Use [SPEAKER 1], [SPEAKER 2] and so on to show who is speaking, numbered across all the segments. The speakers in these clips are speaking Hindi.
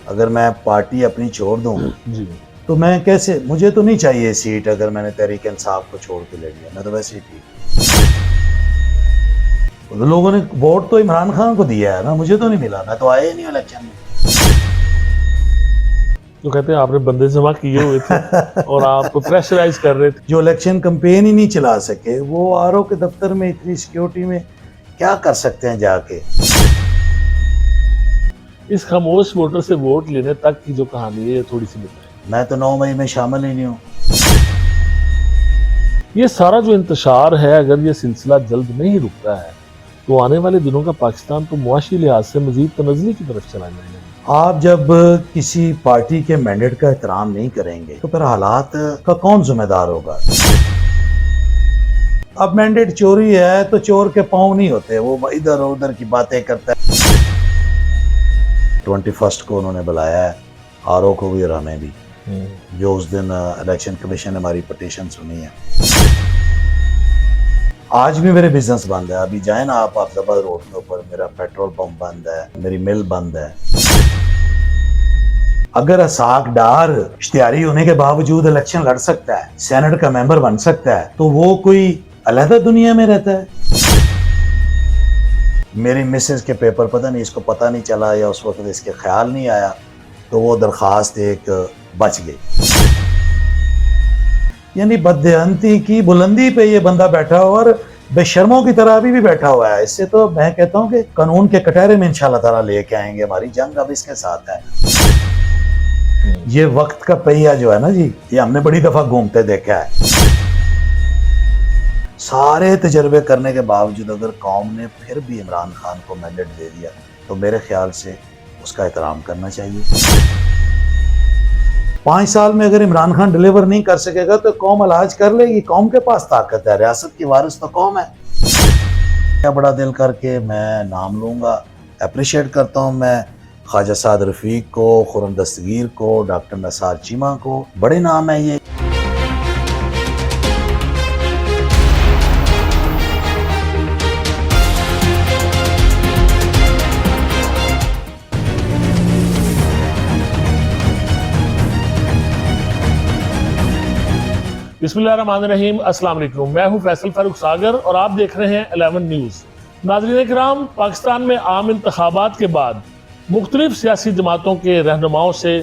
[SPEAKER 1] अगर मैं पार्टी अपनी छोड़ दूं
[SPEAKER 2] जी
[SPEAKER 1] तो मैं कैसे, मुझे तो नहीं चाहिए सीट अगर मैंने तहरीक इंसाफ को छोड़ के ले लिया, मैं तो वैसे ही ठीक। तो लोगों ने वोट तो इमरान खान को दिया है ना, मुझे तो नहीं मिला, मैं तो आया ही नहीं इलेक्शन में।
[SPEAKER 2] तो कहते हैं आपने बंदे जमा किए हुए थे और आप प्रेशराइज कर रहे थे।
[SPEAKER 1] जो इलेक्शन कैंपेन ही नहीं चला सके वो आरओ के दफ्तर में इतनी सिक्योरिटी में क्या कर सकते हैं जाके।
[SPEAKER 2] इस खामोश वोटर से वोट लेने तक की जो कहानी है ये थोड़ी सी बताएं।
[SPEAKER 1] मैं तो 9 मई में शामिल ही नहीं हूँ।
[SPEAKER 2] ये सारा जो इंतशार है, अगर ये सिलसिला जल्द नहीं रुकता है तो आने वाले दिनों का पाकिस्तान तो मुआशी लिहाज से मजीद तनज़्ज़ुली की तरफ चला जाएगा।
[SPEAKER 1] आप जब किसी पार्टी के मैंडेट का एहतराम नहीं करेंगे तो फिर हालात का कौन जिम्मेदार होगा। अब मैंडेट चोरी है तो चोर के पाँव नहीं होते, वो इधर उधर की बातें करता है। 21 को उन्होंने बुलाया है आरओ को भी और हमें भी, जो उस दिन इलेक्शन कमीशन ने हमारी पटिशन सुनी है। आज भी मेरे बिजनेस बंद है, अभी जाए ना आप अब्दाबाद रोड के ऊपर, मेरा पेट्रोल पंप बंद है, मेरी मिल बंद है। अगर असाक डार इश्तिहारी होने के बावजूद इलेक्शन लड़ सकता है, सेनेट का मेंबर बन सकता है, तो वो कोई अलग दुनिया में रहता है। मेरी मिसेज के पेपर पता नहीं, इसको पता नहीं चला या उस वक्त इसके ख्याल नहीं आया, तो वो दरखास्त एक बच गई। यानी बददेहंती की बुलंदी पे ये बंदा बैठा हुआ और बेशर्मों की तरह अभी भी बैठा हुआ है। इससे तो मैं कहता हूँ कि कानून के कटहरे में इंशाल्लाह ताला लेके आएंगे, हमारी जंग अब इसके साथ है। ये वक्त का पहिया जो है ना जी, ये हमने बड़ी दफा घूमते देखा है। सारे तजर्बे करने के बावजूद अगर कौम ने फिर भी इमरान खान को मैंडेट दे दिया तो मेरे ख्याल से उसका एहतराम करना चाहिए। 5 साल में अगर इमरान खान डिलीवर नहीं कर सकेगा तो कौम इलाज कर लेगी, कौम के पास ताकत है, रियासत की वारिस तो कौम है। क्या बड़ा दिल करके मैं नाम लूँगा, अप्रिशिएट करता हूँ मैं ख्वाजा साद रफीक को, खुरम दस्तगीर को, डॉक्टर नसार चीमा को, बड़े नाम है ये।
[SPEAKER 2] बिस्मिल्लाहिर्रहमानिर्रहीम, अस्सलाम वालेकुम। मैं हूं फैसल फारूक सागर और आप देख रहे हैं 11 न्यूज़। नाज़रीन किराम, पाकिस्तान में आम इंतखाबात के बाद मुख्तलिफ सियासी जमातों के रहनुमाओं से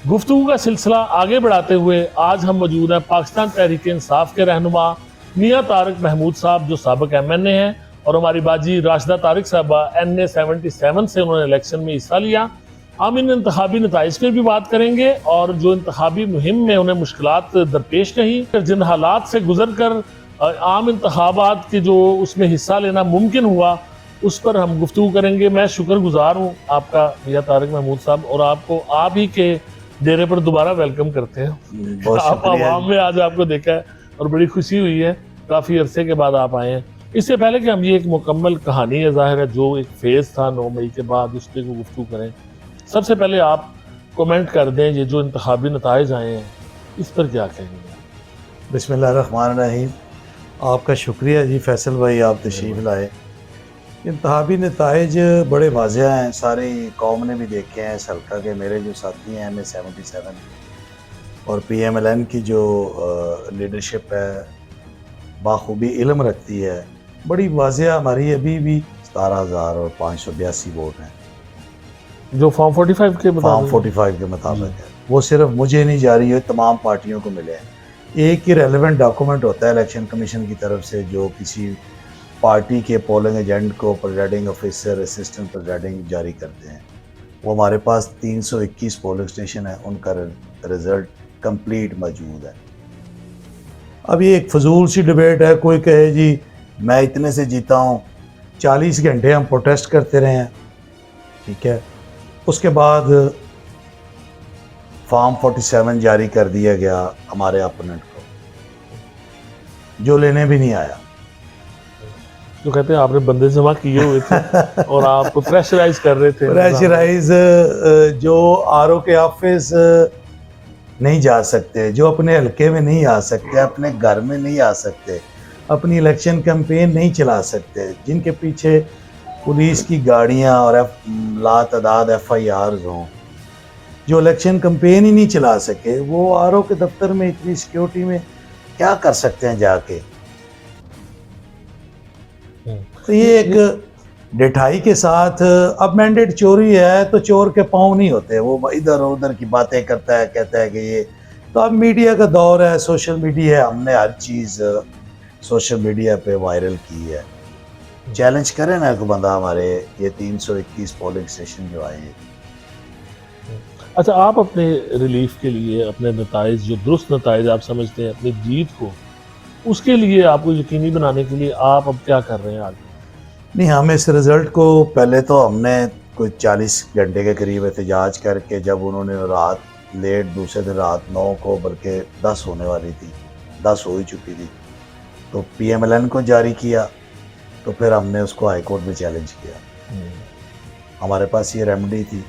[SPEAKER 2] गुफ्तगू का सिलसिला आगे बढ़ाते हुए आज हम मौजूद हैं पाकिस्तान तहरीक इंसाफ के रहनुमा मियाँ तारिक महमूद साहब, जो साबिक MNA हैं, और हमारी बाजी राशिदा तारिक साहबा NA 77 से उन्होंने इलेक्शन में हिस्सा लिया। हम इन इंतखाबी नताइज पर भी बात करेंगे और जो इंतखाबी मुहिम में उन्हें मुश्किलात दरपेश रहीं, जिन हालात से गुजर कर आम इंतखाबात के जो उसमें हिस्सा लेना मुमकिन हुआ, उस पर हम गुफ्तगू करेंगे। मैं शुक्रगुजार हूँ आपका मियाँ तारिक महमूद साहब, और आपको आप ही के डेरे पर दोबारा वेलकम करते हैं। आप आवाम में आज आपको देखा है और बड़ी खुशी हुई है, काफ़ी अरसे के बाद आप आए हैं। इससे पहले कि हम ये एक मुकम्मल कहानी है, ज़ाहिर है जो एक फेज़ था 9 मई के बाद, उस पर गुफ्तगू करें। सबसे पहले आप कमेंट कर दें, ये जो इंतखाबी नताइज आए हैं इस पर क्या कहेंगे?
[SPEAKER 1] बिस्मिल्लाहिर्रहमानिर्रहीम। आपका शुक्रिया जी फैसल भाई, आप तशरीफ़ लाए। इंतखाबी नताइज बड़े वाज़ेह हैं, सारी कौम ने भी देखे हैं। इस हल्का के मेरे जो साथी हैं MA 77 और PMLN की जो लीडरशिप है बाखूबी इल्म रखती है, बड़ी वाज़ेह हमारी अभी भी 17,582 वोट हैं
[SPEAKER 2] जो फॉर्म 45 के
[SPEAKER 1] मुताबिक है। वो सिर्फ मुझे नहीं जा रही है, तमाम पार्टियों को मिले हैं। एक ही रेलेवेंट डॉक्यूमेंट होता है इलेक्शन कमीशन की तरफ से, जो किसी पार्टी के पोलिंग एजेंट को प्रिजाइडिंग ऑफिसर, असिस्टेंट प्रिजाइडिंग जारी करते हैं। वो हमारे पास 321 पोलिंग स्टेशन है, उनका रिजल्ट कंप्लीट मौजूद है। अब ये एक फजूल सी डिबेट है, कोई कहे जी मैं इतने से जीता हूँ, 40 घंटे हम प्रोटेस्ट करते रहे हैं, ठीक है। उसके बाद फॉर्म 47 जारी कर दिया गया हमारे अपोनेंट को, जो लेने भी नहीं आया।
[SPEAKER 2] जो कहते हैं आपने बंदे जमा किए हुए थे और आप प्रेशराइज कर रहे थे।
[SPEAKER 1] प्रेशराइज जो आरओ के ऑफिस नहीं जा सकते, जो अपने हल्के में नहीं आ सकते, अपने घर में नहीं आ सकते, अपनी इलेक्शन कैंपेन नहीं चला सकते, जिनके पीछे पुलिस की गाड़ियां और लातादाद FIRs हों, जो इलेक्शन कैंपेन ही नहीं चला सके, वो आरओ के दफ्तर में इतनी सिक्योरिटी में क्या कर सकते हैं जाके। तो ये एक डिठाई के साथ, अब मैंडेट चोरी है तो चोर के पाँव नहीं होते, वो इधर उधर की बातें करता है, कहता है कि ये। तो अब मीडिया का दौर है, सोशल मीडिया है, हमने हर चीज़ सोशल मीडिया पे वायरल की है। चैलेंज करें ना एक बंदा हमारे ये 321 पोलिंग स्टेशन जो आए हैं।
[SPEAKER 2] अच्छा, आप अपने रिलीफ के लिए, अपने नताइज जो दुरुस्त नताइज आप समझते हैं अपनी जीत को, उसके लिए आपको यकीनी बनाने के लिए आप अब क्या कर रहे हैं आगे?
[SPEAKER 1] नहीं, हम इस रिज़ल्ट को पहले तो हमने कोई 40 घंटे के करीब एहतजाज करके, जब उन्होंने रात लेट दूसरे दिन रात 9 को, बल्कि 10 होने वाली थी, 10 हो ही चुकी थी, तो PMLN को जारी किया। तो फिर हमने उसको हाई कोर्ट में चैलेंज किया। हमारे पास ये रेमेडी थी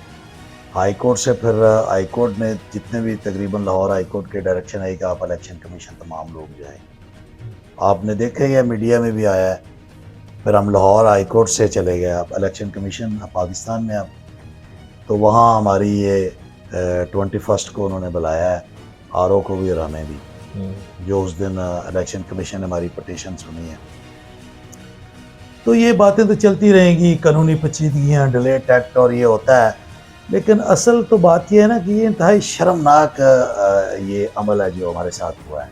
[SPEAKER 1] हाई कोर्ट से। फिर हाई कोर्ट ने जितने भी, तकरीबन लाहौर हाई कोर्ट के डायरेक्शन आई कि आप इलेक्शन कमीशन तमाम लोग जाएँ। आपने देखा है, मीडिया में भी आया है। फिर हम लाहौर हाई कोर्ट से चले गए आप इलेक्शन कमीशन पाकिस्तान में। अब तो वहाँ हमारी ये 21 को उन्होंने बुलाया है, आरओ को भी और हमें भी, जो उस दिन इलेक्शन कमीशन ने हमारी पटिशन सुनी है। तो ये बातें तो चलती रहेंगी, कानूनी पेचीदगियाँ, डिलेट एक्ट और ये होता है, लेकिन असल तो बात ये है ना कि ये इंतहाई शर्मनाक ये अमल है जो हमारे साथ हुआ है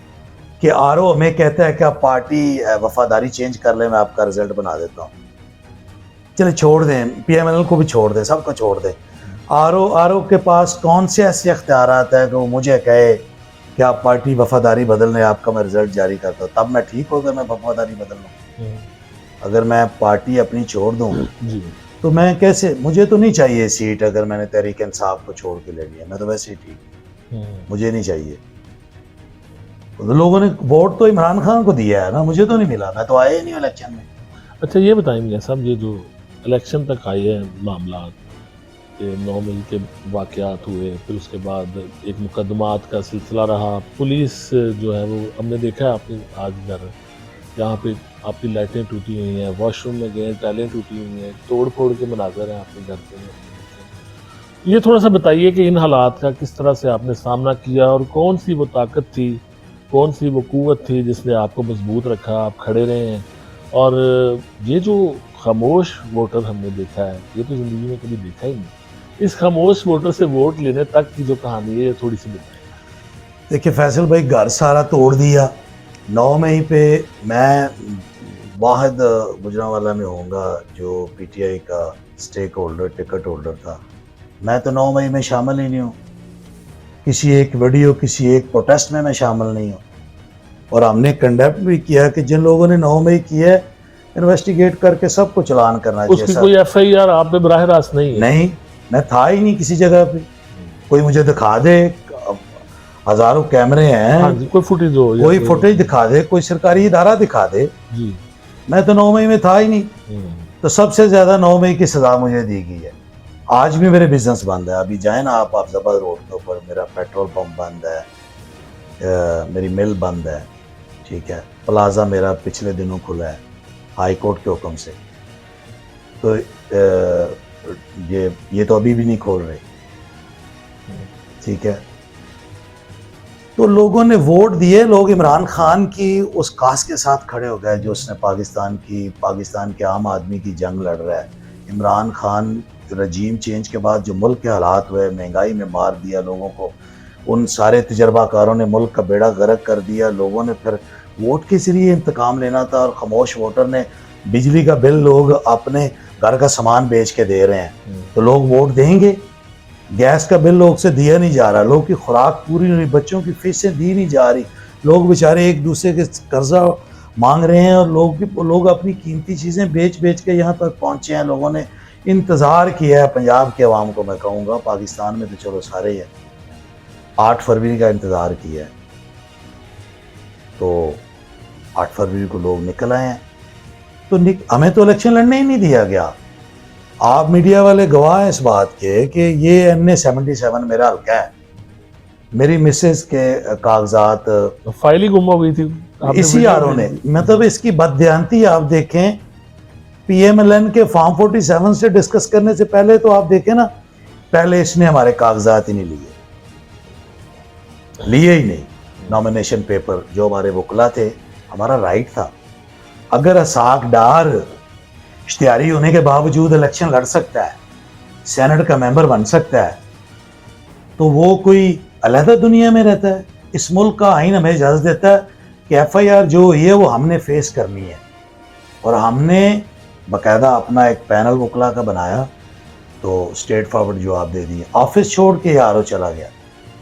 [SPEAKER 1] कि आरओ हमें कहता है कि आप पार्टी वफादारी चेंज कर लें, मैं आपका रिजल्ट बना देता हूँ। चले छोड़ दें, PMLN को भी छोड़ दें, सबको छोड़ दें। आरओ के पास कौन से ऐसे अख्तियारात है कि वो मुझे कहे कि आप पार्टी वफादारी बदल लें, आपका मैं रिजल्ट जारी करता हूँ, तब मैं ठीक होगा, मैं वफादारी बदल लूँ। अगर मैं पार्टी अपनी छोड़ दूँ तो मैं कैसे, मुझे तो नहीं चाहिए सीट। अगर मैंने तहरीक इंसाफ को छोड़ के ले लिया, मैं तो वैसे ही ठीक, मुझे नहीं चाहिए। तो लोगों ने वोट तो इमरान खान को दिया है ना, मुझे तो नहीं मिला, मैं तो आया ही नहीं इलेक्शन में।
[SPEAKER 2] अच्छा, ये बताएं मियां साहब, ये जो इलेक्शन तक आए हैं मामला, 9 मई के वाक़यात हुए, फिर उसके बाद एक मुकदमात का सिलसिला रहा, पुलिस जो है वो हमने देखा है, आपने आज घर यहाँ पे आपकी लाइटें टूटी हुई हैं, वॉशरूम में गए, टाइलें टूटी हुई हैं, तोड़ फोड़ के मनाजर हैं आपके घर पे। ये थोड़ा सा बताइए कि इन हालात का किस तरह से आपने सामना किया और कौन सी वो ताकत थी, कौन सी वो क़ुव्वत थी जिसने आपको मजबूत रखा, आप खड़े रहे हैं। और ये जो खामोश वोटर हमने देखा है, ये तो ज़िंदगी में कभी देखा ही नहीं। इस खामोश वोटर से वोट लेने तक की जो कहानी है, थोड़ी सी बताइए।
[SPEAKER 1] देखिए फैसल भाई, घर सारा तोड़ दिया। 9 मई पे मैं वाहिद गुजरांवाला में होऊंगा जो PTI का स्टेक होल्डर, टिकट होल्डर था। मैं तो 9 मई में शामिल ही नहीं हूँ, किसी एक वीडियो, किसी एक प्रोटेस्ट में मैं शामिल नहीं हूँ। और हमने कंडेक्ट भी किया कि जिन लोगों ने 9 मई किया है, इन्वेस्टिगेट करके सबको चलान करना चाहिए।
[SPEAKER 2] उसकी कोई FIR आप पे बराह रास्त नहीं है?
[SPEAKER 1] नहीं, मैं था ही नहीं किसी जगह पे। कोई मुझे दिखा दे, हजारों कैमरे हैं,
[SPEAKER 2] हाँ जी, कोई फुटेज हो,
[SPEAKER 1] कोई फुटेज दिखा दे, कोई सरकारी इदारा दिखा दे
[SPEAKER 2] जी।
[SPEAKER 1] मैं तो 9 मई में था ही नहीं। तो सबसे ज्यादा 9 मई की सजा मुझे दी गई है। आज भी मेरे बिजनेस बंद है। अभी जाए ना आप अफजाबाद रोड के ऊपर, मेरा पेट्रोल पंप बंद है, मेरी मिल बंद है, ठीक है। प्लाजा मेरा पिछले दिनों खुला है हाई कोर्ट के हुक्म से। तो ये तो अभी भी नहीं खोल रहे, ठीक है। तो लोगों ने वोट दिए, लोग इमरान खान की उस कास के साथ खड़े हो गए जो उसने पाकिस्तान के आम आदमी की जंग लड़ रहा है। इमरान खान रजीम चेंज के बाद जो मुल्क के हालात हुए, महंगाई में मार दिया लोगों को, उन सारे तजर्बाकारों ने मुल्क का बेड़ा गर्क कर दिया। लोगों ने फिर वोट के जरिए इंतकाम लेना था और खामोश वोटर ने, बिजली का बिल लोग अपने घर का सामान बेच के दे रहे हैं, तो लोग वोट देंगे। गैस का बिल लोग से दिया नहीं जा रहा, लोग की खुराक पूरी नहीं, बच्चों की फीसें दी नहीं जा रही, लोग बेचारे एक दूसरे के कर्जा मांग रहे हैं और लोग अपनी कीमती चीज़ें बेच के यहाँ तक पहुँचे हैं। लोगों ने इंतज़ार किया है, पंजाब के अवाम को मैं कहूँगा, पाकिस्तान में तो चलो सारे ही है, 8 फरवरी का इंतज़ार किया है। तो 8 फरवरी को लोग निकल आए हैं। तो हमें तो इलेक्शन लड़ने ही नहीं दिया गया। आप मीडिया वाले गवाह हैं इस बात के कि ये NA 77 मेरा हल्का है, मेरी मिसेस के कागजात
[SPEAKER 2] फाइल ही गुम हो गई थी
[SPEAKER 1] इसी आरओ ने। मतलब इसकी बददियानती आप देखें, PMLN के फॉर्म 47 से डिस्कस करने से पहले तो आप देखें ना पहले इसने हमारे कागजात ही नहीं लिए ही नहीं। नॉमिनेशन पेपर जो हमारे वकला थे, हमारा राइट था। अगर असाक डार इश्तिहारी होने के बावजूद इलेक्शन लड़ सकता है, सेनेट का मेंबर बन सकता है, तो वो कोई अलहदा दुनिया में रहता है। इस मुल्क का आइन हमें इजाज़त देता है कि FIR जो हुई है वो हमने फेस करनी है, और हमने बाकायदा अपना एक पैनल वकला का बनाया, तो स्ट्रेट फॉरवर्ड जवाब दे दिए। ऑफिस छोड़ के RO चला गया,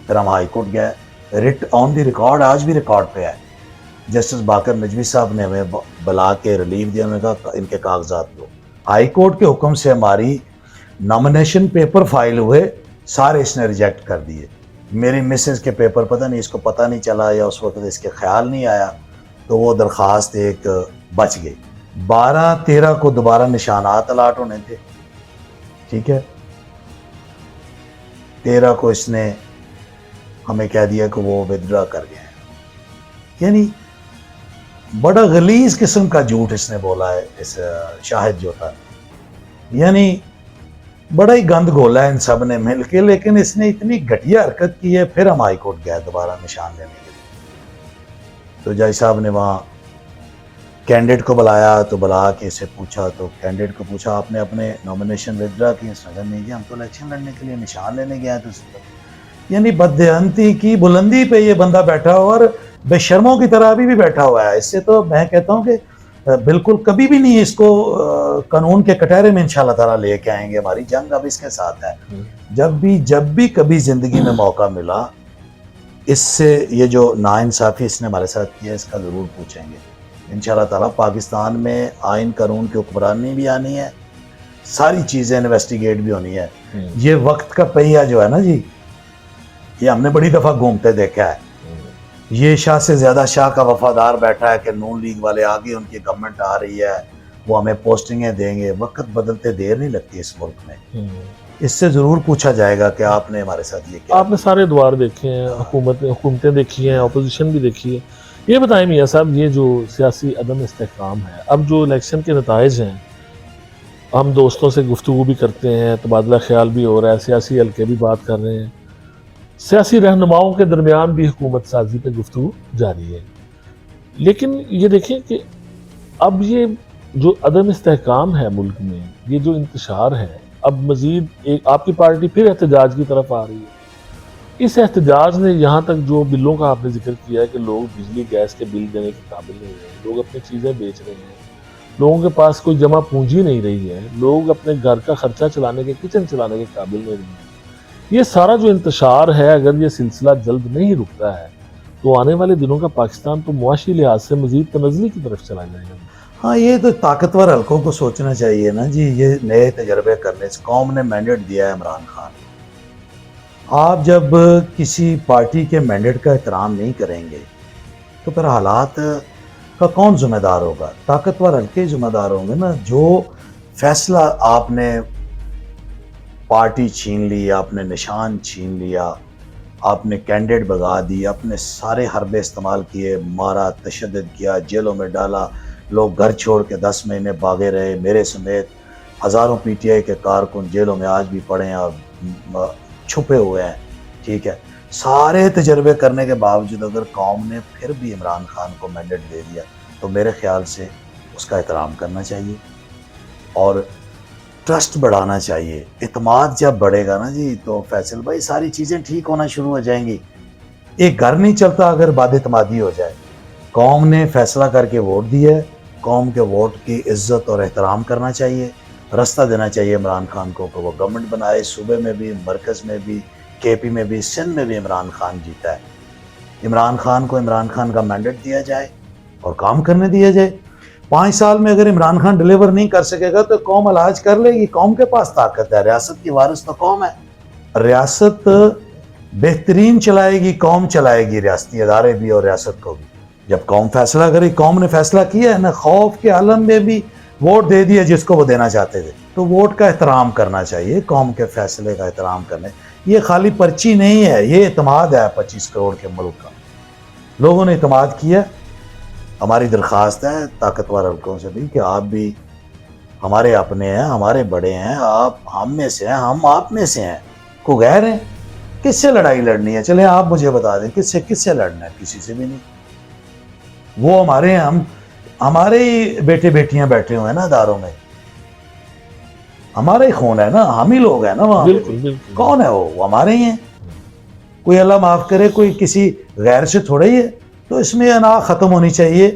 [SPEAKER 1] फिर हम हाई कोर्ट गए, रिट ऑन द रिकॉर्ड, आज भी रिकॉर्ड पे है। जस्टिस बाकर नजवी साहब ने हमें बुला के रिलीफ दिया, उन्होंने कहा इनके कागजात दो। हाई कोर्ट के हुक्म से हमारी नॉमिनेशन पेपर फाइल हुए, सारे इसने रिजेक्ट कर दिए। मेरी मिसेस के पेपर पता नहीं, इसको पता नहीं चला या उस वक्त इसके ख्याल नहीं आया, तो वो दरख्वास्त एक बच गई। 12-13 को दोबारा निशानात अलाट होने थे, ठीक है। 13 को इसने हमें कह दिया कि वो विदड्रॉ कर गए हैं। यानी बड़ा गलीज किस्म का झूठ इसने बोला है इस शाहिद जो था, यानी बड़ा ही गंद घोला है इन सब ने मिल के। लेकिन इसने इतनी घटिया हरकत की है। फिर हम हाई कोर्ट गए दोबारा निशान लेने के लिए, तो जज साहब ने वहाँ कैंडिडेट को बुलाया, तो बुला के इसे पूछा, तो कैंडिडेट को पूछा आपने अपने नॉमिनेशन विदड्रॉ किए? इसने नहीं किया, हम तो इलेक्शन लड़ने के लिए निशान लेने गए थे। यानी बददेहंती की बुलंदी पे ये बंदा बैठा हुआ और बेशर्मों की तरह अभी भी बैठा हुआ है। इससे तो मैं कहता हूँ कि बिल्कुल कभी भी नहीं इसको कानून के कटहरे में इंशाल्लाह ताला लेके आएंगे। हमारी जंग अब इसके साथ है। जब भी कभी जिंदगी में मौका मिला, इससे ये जो नाइंसाफ़ी इसने हमारे साथ किया, इसका ज़रूर पूछेंगे इंशाल्लाह ताला। पाकिस्तान में आइन कानून की हुक्मरानी भी आनी है, सारी चीज़ें इन्वेस्टिगेट भी होनी है। ये वक्त का पहिया जो है ना जी, ये हमने बड़ी दफ़ा घूमते देखा है। ये शाह से ज़्यादा शाह का वफादार बैठा है कि नून लीग वाले आगे, उनकी गवर्नमेंट आ रही है, वो हमें पोस्टिंगें देंगे। वक्त बदलते देर नहीं लगती इस मुल्क में। इससे ज़रूर पूछा जाएगा कि आपने हमारे साथ ये किया।
[SPEAKER 2] आपने सारे द्वार देखे हैं, हुकूमतें देखी हैं, अपोजिशन भी देखी है। ये बताएं मियाँ साहब, ये जो सियासी अदम इस्तेहकाम है, अब जो इलेक्शन के नताइज हैं, हम दोस्तों से गुफ्तगू भी करते हैं, तबादला ख्याल भी हो रहा है, सियासी हल्के भी बात कर रहे हैं, सियासी रहनुमाओं के दरमियान भी हुकूमत साजी पे गुफ्तगू जारी है। लेकिन ये देखें कि अब ये जो अदम इस्तेहकाम है मुल्क में, ये जो इंतशार है, अब मजीद एक आपकी पार्टी फिर एहतजाज की तरफ आ रही है। इस एहतजाज ने यहाँ तक जो बिलों का आपने जिक्र किया है कि लोग बिजली गैस के बिल देने के काबिल नहीं रहे, लोग अपनी चीज़ें बेच रहे हैं, लोगों के पास कोई जमा पूंजी नहीं रही है, लोग अपने घर का खर्चा चलाने के, किचन चलाने के काबिल नहीं रहे हैं। ये सारा जो इंतशार है, अगर ये सिलसिला जल्द नहीं रुकता है, तो आने वाले दिनों का पाकिस्तान तो मुआशी लिहाज से मजीद तनज़्ज़ुली की तरफ चला जाएगा।
[SPEAKER 1] हाँ, ये तो ताकतवर हल्कों को सोचना चाहिए ना जी। ये नए तजर्बे करने से कौम ने मैंडेट दिया है इमरान खान। आप जब किसी पार्टी के मैंडेट का एहतराम नहीं करेंगे, तो फिर हालात का कौन जिम्मेदार होगा? ताकतवर हल्के जिम्मेदार होंगे ना। जो फैसला आपने पार्टी छीन ली, आपने निशान छीन लिया, आपने कैंडिडेट भगा दी, आपने सारे हरबे इस्तेमाल किए, मारा, तशद्दुद किया, जेलों में डाला, लोग घर छोड़ के 10 महीने भागे रहे। मेरे समेत हज़ारों PTI के कारकुन जेलों में आज भी पड़े हैं और छुपे हुए हैं, ठीक है। सारे तजर्बे करने के बावजूद अगर कौम ने फिर भी इमरान खान को मैंडेट दे दिया, तो मेरे ख्याल से उसका एहतराम करना चाहिए और ट्रस्ट बढ़ाना चाहिए। इत्मीनान जब बढ़ेगा ना जी, तो फैसल भाई सारी चीज़ें ठीक होना शुरू हो जाएंगी। एक घर नहीं चलता अगर बाद-ए-तमादी हो जाए। कौम ने फैसला करके वोट दिया है, कौम के वोट की इज्जत और एहतराम करना चाहिए, रास्ता देना चाहिए इमरान खान को कि वो गवर्नमेंट बनाए। सूबे में भी, मरकज़ में भी, KP में भी, सिंध में भी इमरान खान जीता है। इमरान खान को इमरान खान का मैंडेट दिया जाए और काम करने दिया जाए। 5 साल में अगर इमरान खान डिलीवर नहीं कर सकेगा तो कौम इलाज कर लेगी। कौम के पास ताकत है, रियासत की वारिस तो कौम है। रियासत बेहतरीन चलाएगी, कौम चलाएगी रियासती अदारे भी और रियासत को भी। जब कौम फैसला करेगी, कौम ने फैसला किया है ना, खौफ के आलम में भी वोट दे दिया जिसको वो देना चाहते थे, तो वोट का एहतराम करना चाहिए, कौम के फैसले का एहतराम करने। ये खाली पर्ची नहीं है, ये एतमाद है 25 करोड़ के मुल्क का। लोगों ने एतमाद किया। हमारी दरख्वास्त है ताकतवर हल्कों से भी कि आप भी हमारे अपने हैं, हमारे बड़े हैं, आप हम में से हैं, हम आप में से हैं। को गैर हैं। किससे लड़ाई लड़नी है? चले आप मुझे बता दें किससे किससे लड़ना है? किसी से भी नहीं। वो हमारे हमारे ही बेटे बेटियां बैठे हुए हैं ना अदारों में, हमारा ही खून है ना, हम ही लोग हैं ना वहां पे।
[SPEAKER 2] बिल्कुल बिल्कुल।
[SPEAKER 1] कौन है वो हमारे ही हैं। कोई अल्लाह माफ करे कोई किसी गैर से थोड़ा ही है। तो इसमें अना ख़त्म होनी चाहिए,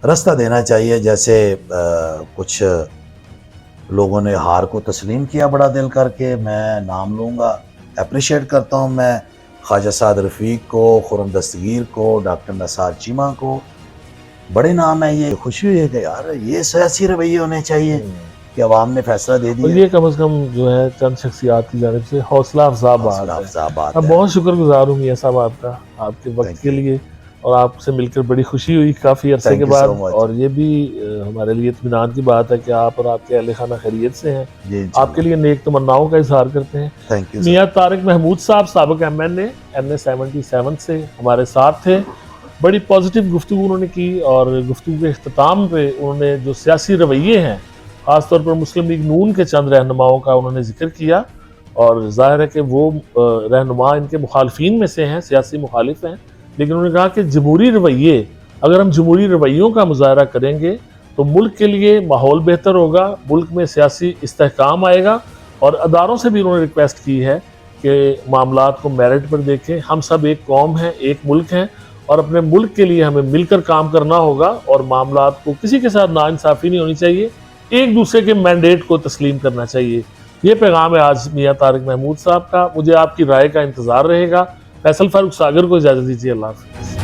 [SPEAKER 1] रास्ता देना चाहिए। जैसे कुछ लोगों ने हार को तस्लीम किया बड़ा दिल करके, मैं नाम लूँगा, अप्रिशिएट करता हूँ मैं ख्वाजा साद रफ़ीक को, खुरम दस्तगीर को, डॉक्टर नसार चीमा को, बड़े नाम है ये। खुशी हुई है कि यार ये सियासी रवैये होने चाहिए कि अवाम ने फैसला दे
[SPEAKER 2] और
[SPEAKER 1] दिया।
[SPEAKER 2] ये कम से कम जो है चंद शख्सियात की जानिब से हौसला अफजा बात है। मैं बहुत शुक्रगुजार हूँ मियां साहब आपका, आपके वक्त के लिए, और आपसे मिलकर बड़ी खुशी हुई काफ़ी अरसे के बाद। और ये भी हमारे लिए इत्मीनान की बात है कि आप और आपके अहले खाना खैरियत से हैं। आपके लिए नेक तमन्नाओं का इजहार करते हैं।
[SPEAKER 1] Thank you.
[SPEAKER 2] मियां तारिक महमूद साहब साबिक MNA 77 से हमारे साथ थे। बड़ी पॉजिटिव गुफ्तगू उन्होंने की, और गुफ्तगू के अख्ताम पे उन्होंने जो सियासी रवैये हैं, ख़ासतौर पर मुस्लिम लीग नून के चंद रहनुमाओं का उन्होंने जिक्र किया। और ज़ाहिर है कि वो रहनुमा इनके मुखालफिन में से हैं, सियासी मुखालिफ हैं, लेकिन उन्होंने कहा कि जमहूरी रवैये, अगर हम जमहूरी रवैयों का मुजाहरा करेंगे तो मुल्क के लिए माहौल बेहतर होगा, मुल्क में सियासी इस्तेहकाम आएगा। और अदारों से भी उन्होंने रिक्वेस्ट की है कि मामलात को मेरिट पर देखें। हम सब एक कौम हैं, एक मुल्क हैं, और अपने मुल्क के लिए हमें मिलकर काम करना होगा, और मामलात को किसी के साथ नाइंसाफ़ी नहीं होनी चाहिए, एक दूसरे के मैंडेट को तस्लीम करना चाहिए। ये पैगाम है आज मियां तारिक महमूद साहब का। मुझे आपकी राय का इंतज़ार रहेगा। फैसल फारूक सागर को इजाज़त दीजिए। अल्लाह हाफ़िज़।